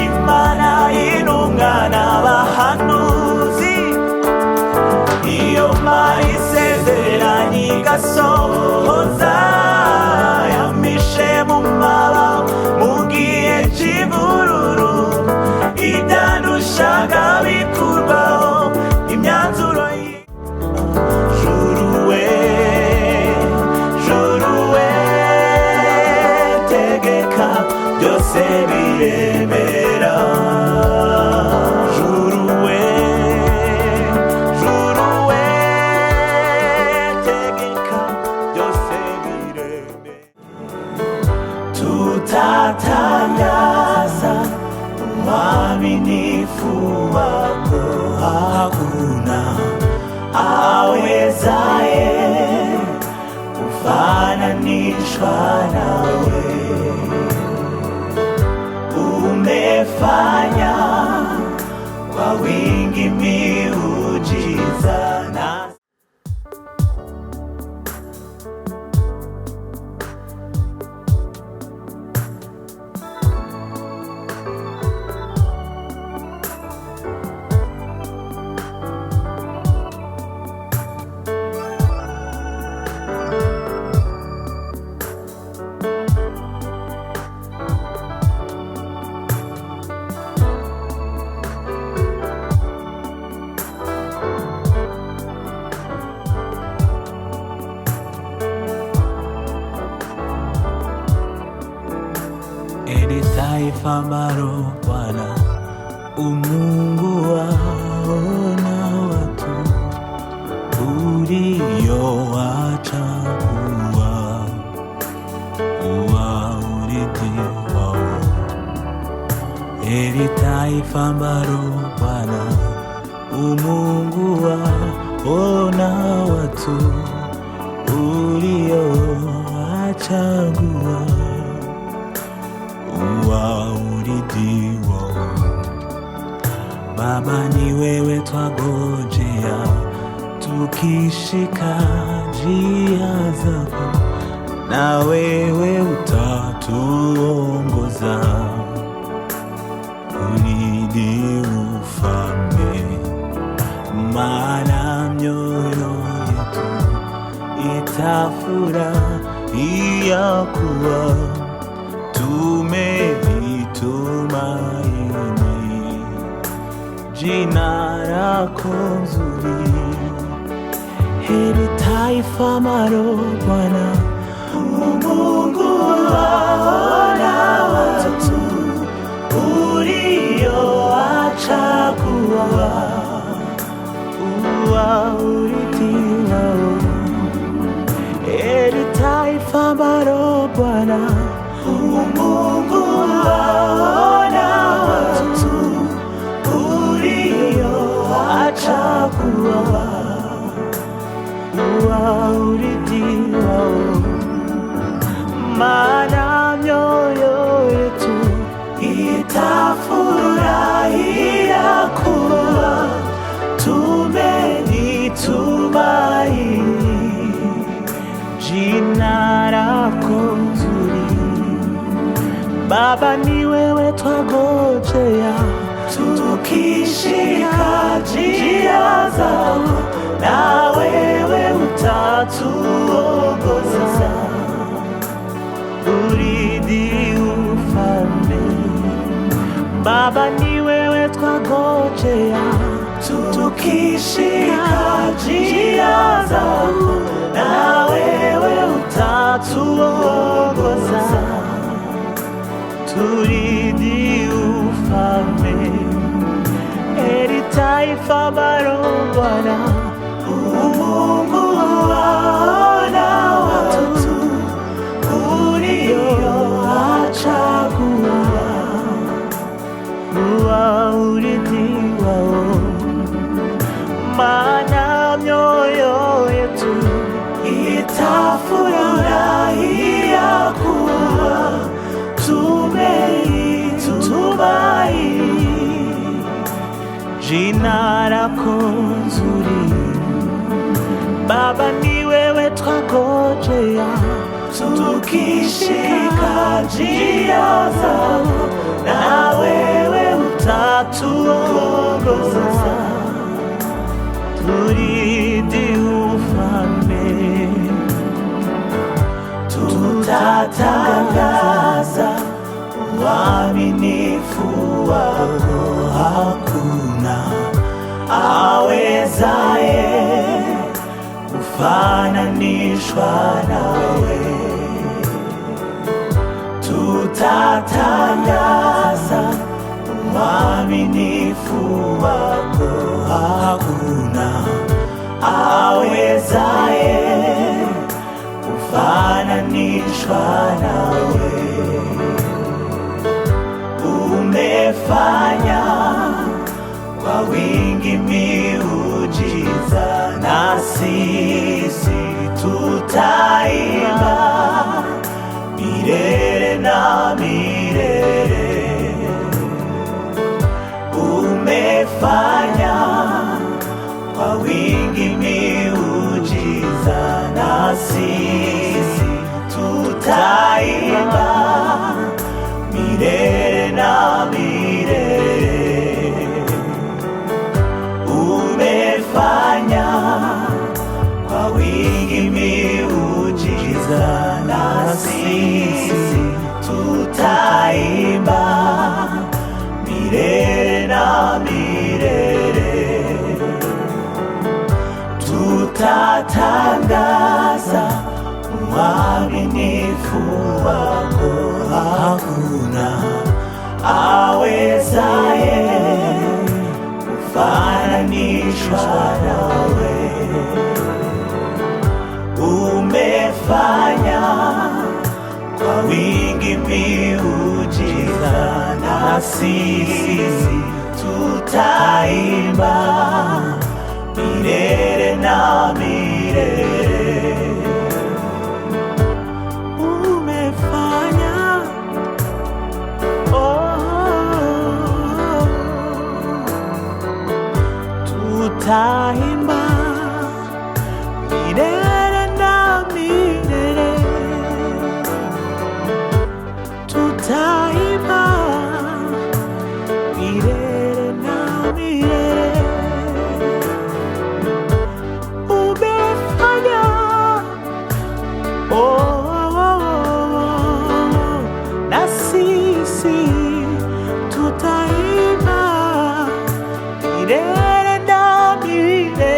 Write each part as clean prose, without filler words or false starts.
Imana y'intungane abahanuzi, iyo Mana isezeranye igasohoza, yamishe mu mababa mu gihe cy'imvururu, ibyandushaga bikurwaho imyanzuro Juru we, tegeka byose biremera. Juru we, tegeka byose biremera. Tutatangaza uaminifu wako, hakuna awezaye kufananishwa nawe. Umefanya kwa wingi miujiza na Heri taifa ambalo Bwana Mungu waona watu uliowachagua kuwa urithi wao. Heri taifa ambalo Bwana Mungu waona watu uliowachagua urithi wao. Baba, ni wewe twagojea, tukishika njia zako, na wewe utatuongoza. Urithi ufalme, maana mioyo yetu itafurahia kuwa tumelitumaini jina lako nzuri. Heri taifa ambalo Bwana Mungu waona watu uliowachagua kuwa urithi wao. Heri taifa ambalo Bwana Mungu waona watu uliowachagua kuwa urithi wao. Maana mioyo yetu itafurahia kuwa tumelitumaini jina lako nzuri. Baba, ni wewe twagojea, tukishika njia zako, na wewe utatuongoza. Urithi ufalme, Baba, ni wewe twagojea, tukishika njia zako, na wewe utatuongoza. Urithi ufalme, heri taifa ambalo Bwana Mungu waona watu uliowachagua kuwa urithi wao. Maana mioyo yetu itafurahia kuwa tumelitumaini jina lako nzuri. Baba, ni wewe twagojea, tukishika njia zako, na wewe uaminifu wako hakuna awezaye kufananishwa nawe. Tutatangaza uaminifu wako, hakuna awezaye kufananishwa nawe. Umefanya kwa wingi miujiza, na sisi tutaimba milele na milele. Umefanya kwa wingi miujiza, na sisi tutaimba milele na milele. Umefanya kwa wingi miujiza, na sisi tutaimba milele na milele. Tutatangaza uaminifu wako, hakuna awezaye kufananishwa nawe. Umefanya kwa wingi miujiza, na sisi tutaimba milele na milele. Umefanya, tutaimba milele na milele. Tutaimba milele na milele. Umefanya, na sisi tutaimba milele na milele.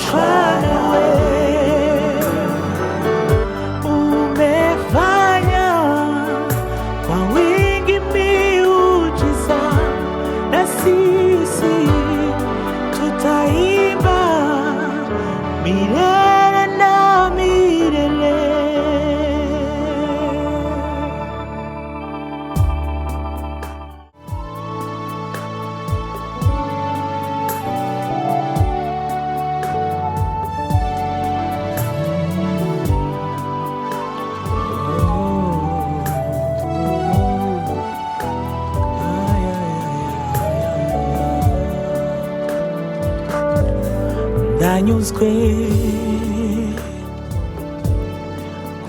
kulinganishwa nawe. Umefanya kwa wingi miujiza, na sisi tutaimba milele na milele. Ndanyuzwe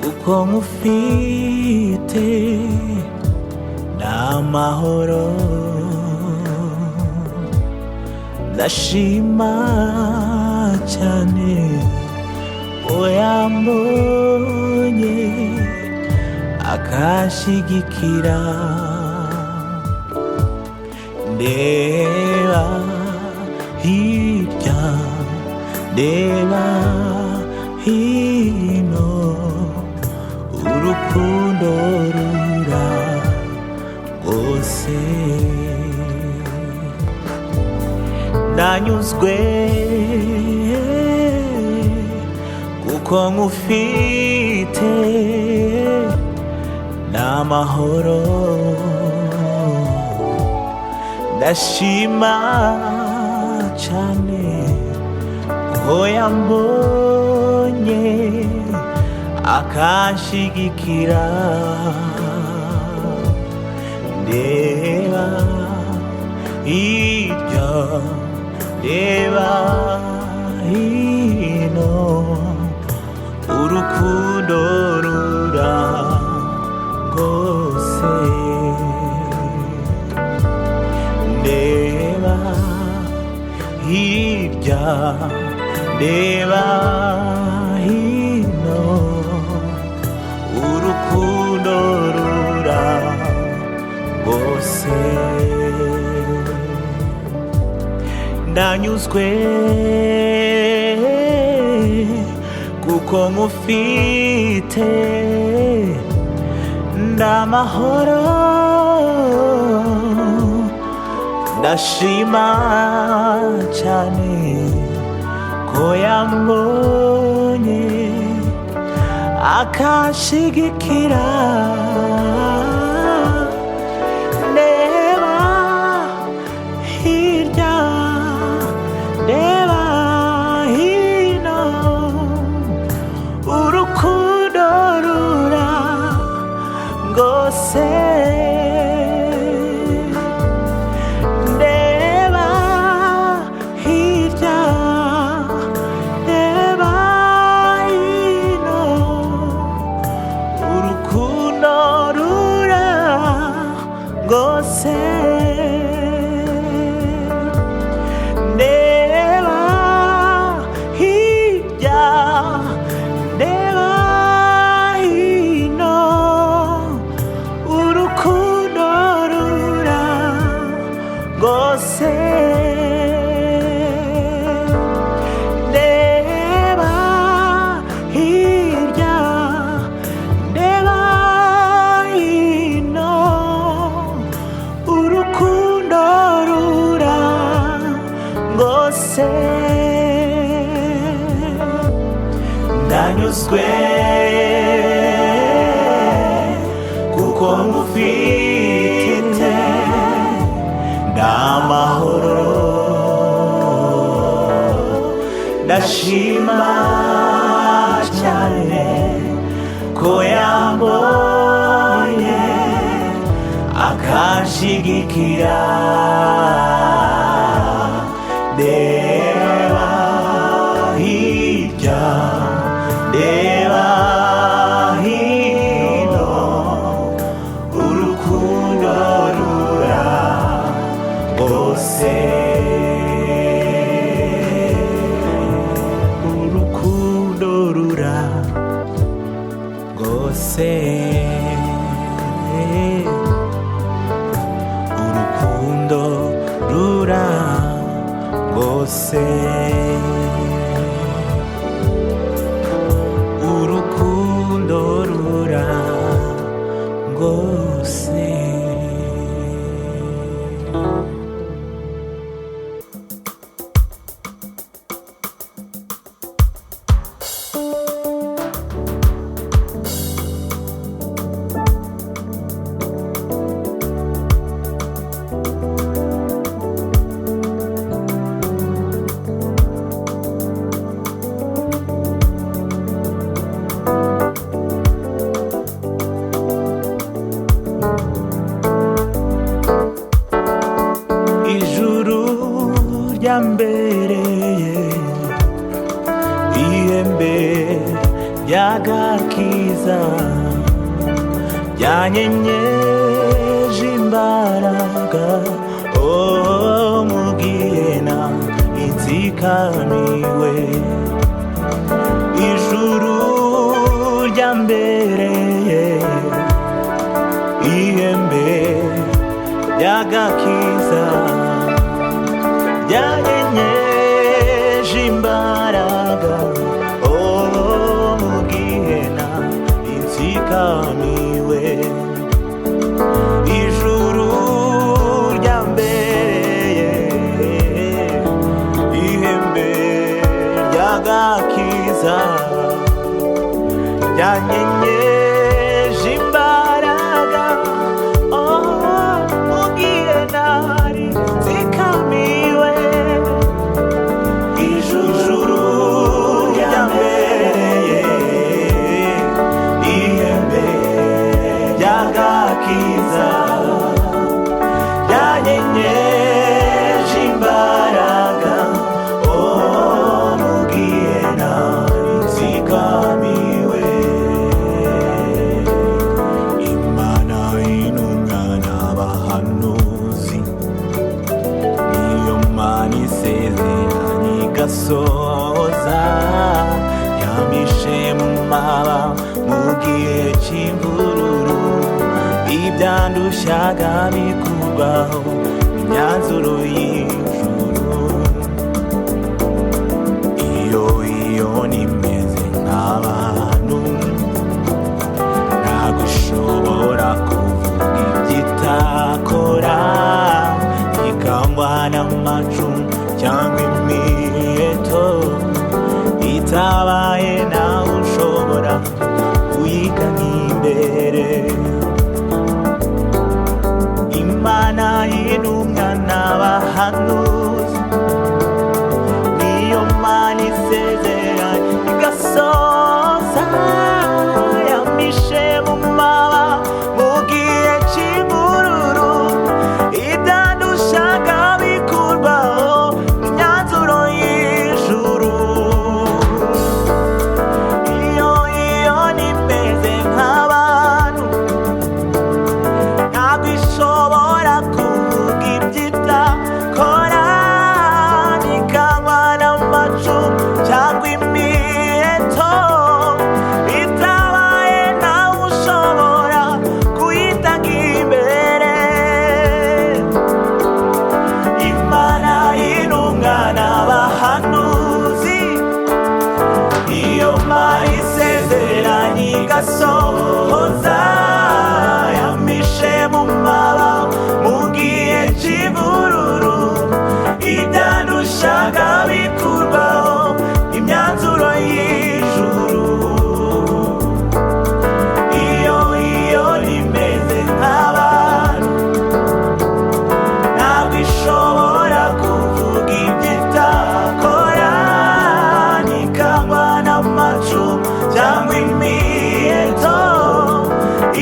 kuko nkufite, n'amahoro ndashima cyane ko yambonye akashigikira. Ndeba hirya ndeba hino, urukundo rura rwose. Ndanyuzwe kuko nkufite, n'amahoro ndashima cyane ko yambonye akashigikira. Ndeba hirya ndeba hino, urukundo rura rwose. Ndeba hirya ndeba hino, urukundo rura rwose. Ndanyuzwe kuko nkufite, n'amahoro ndashima cyane ko yambonye akashigikira. Ndeba hirya ndeba hino, urukundo rura rwose. Ndeba hirya ndeba hino, urukundo rura rwose. Ndeba hirya ndeba hino, urukundo rura rwose. Ndanyuzwe kuko ngufite, n'amahoro ndashima cyane ko yambonye akashigikira. Ndeba hirya ndeba hino, urukundo rura rwose. Urukundo rura rwose. Urukundo ihembe ry'agakiza ryanyenyeje imbaraga, mu gihe nzikamiwe. Ijuru ryambereye ihembe ry'agakiza ryanyenyeje imbaraga, mu gihe nzikamiwe. Ijuru ryambereye ihembe ry'agakiza ryanyenyeje imbaraga, mu gihe nzikamiwe. Ijuru ryambereye ihembe ry'agakiza ryanyenyeje imbaraga, mu gihe nzikamiwe. Imana intumwa n'abahanuzi, niyo Mana isezeranye igasohoza, yamishe mu maba mu gihe cy'imvururu, ibyandushaga bikurwaho imyanzuro y'ijuru. Iyo nimeze nk'abantu, ntabwo ishobora kuvuga ibyitakora, ikangwa n'amacumu cyangwa imiheto, itabaye nawe ushobora kuyigana imbere. Imana y'intumwa n'abahanuzi, niyo Mana isezeranye igasoza, yamishe mu maba mu gihe cy'imvururu, ibyandushaga bikurwaho imyanzuro y'ijuru. Iyo nimeze nk'abantu, ntabwo ishobora kuvuga ibyitakora, ikangwa n'amacumu cyangwa imiheto, itabaye nawe ushobora kuyitanga imbere. Imana y'intumwa n'abahanuzi, iyo Mana isezeranye igasohoza, yamishe mu maba mu gihe cy'imvururu, ibyandushaga bikurwaho imyanzuro y'ijuru. Iyo nimeze nk'abantu, ntabwo ishobora kuvuga ibyitakora, ikangwa n'amacumu cyangwa imiheto,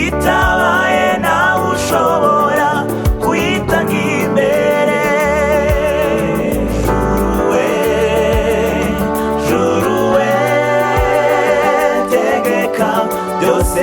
itabaye nawe ushobora kuyitanga imbere. Juru we, tegeka byose